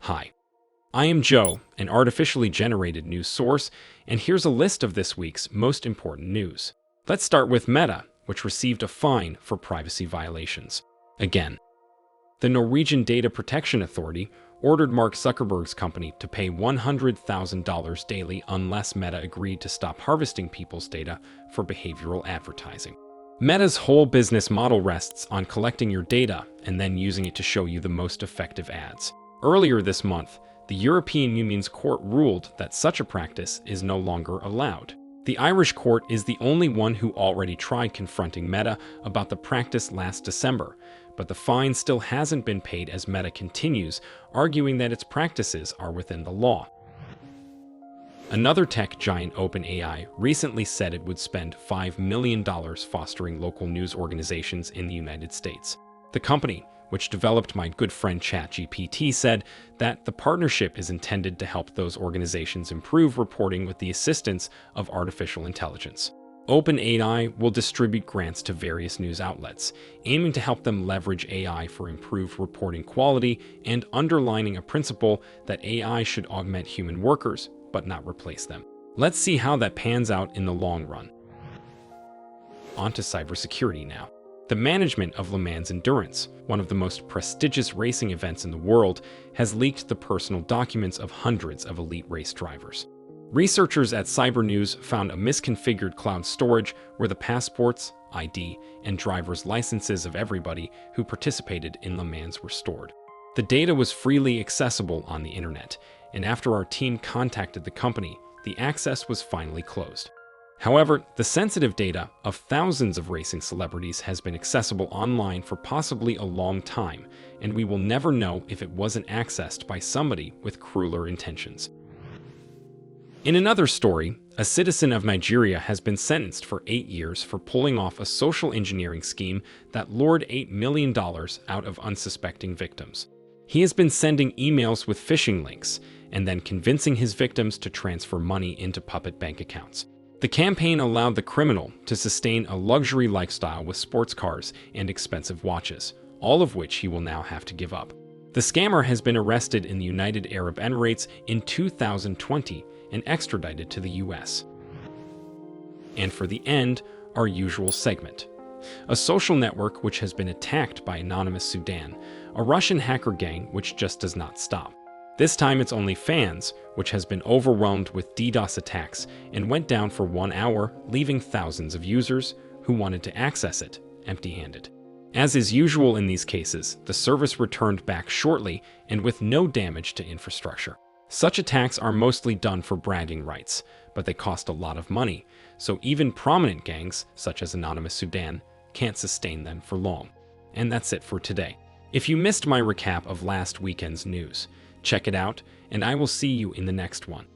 Hi, I am Joe, an artificially generated news source, and here's a list of this week's most important news. Let's start with Meta, which received a fine for privacy violations. Again, the Norwegian Data Protection Authority ordered Mark Zuckerberg's company to pay $100,000 daily unless Meta agreed to stop harvesting people's data for behavioral advertising. Meta's whole business model rests on collecting your data and then using it to show you the most effective ads. Earlier this month, the European Union's court ruled that such a practice is no longer allowed. The Irish court is the only one who already tried confronting Meta about the practice last December, but the fine still hasn't been paid as Meta continues, arguing that its practices are within the law. Another tech giant, OpenAI, recently said it would spend $5 million fostering local news organizations in the United States. The company, which developed my good friend ChatGPT, said that the partnership is intended to help those organizations improve reporting with the assistance of artificial intelligence. OpenAI will distribute grants to various news outlets, aiming to help them leverage AI for improved reporting quality and underlining a principle that AI should augment human workers, but not replace them. Let's see how that pans out in the long run. On to cybersecurity now. The management of Le Mans Endurance, one of the most prestigious racing events in the world, has leaked the personal documents of hundreds of elite race drivers. Researchers at Cybernews found a misconfigured cloud storage where the passports, ID, and driver's licenses of everybody who participated in Le Mans were stored. The data was freely accessible on the internet, and after our team contacted the company, the access was finally closed. However, the sensitive data of thousands of racing celebrities has been accessible online for possibly a long time, and we will never know if it wasn't accessed by somebody with crueler intentions. In another story, a citizen of Nigeria has been sentenced for 8 years for pulling off a social engineering scheme that lured $8 million out of unsuspecting victims. He has been sending emails with phishing links and then convincing his victims to transfer money into puppet bank accounts. The campaign allowed the criminal to sustain a luxury lifestyle with sports cars and expensive watches, all of which he will now have to give up. The scammer has been arrested in the United Arab Emirates in 2020 and extradited to the US. And for the end, our usual segment. A social network which has been attacked by Anonymous Sudan, a Russian hacker gang which just does not stop. This time it's OnlyFans, which has been overwhelmed with DDoS attacks and went down for 1 hour, leaving thousands of users who wanted to access it empty-handed. As is usual in these cases, the service returned back shortly and with no damage to infrastructure. Such attacks are mostly done for bragging rights, but they cost a lot of money, so even prominent gangs, such as Anonymous Sudan, can't sustain them for long. And that's it for today. If you missed my recap of last weekend's news, check it out, and I will see you in the next one.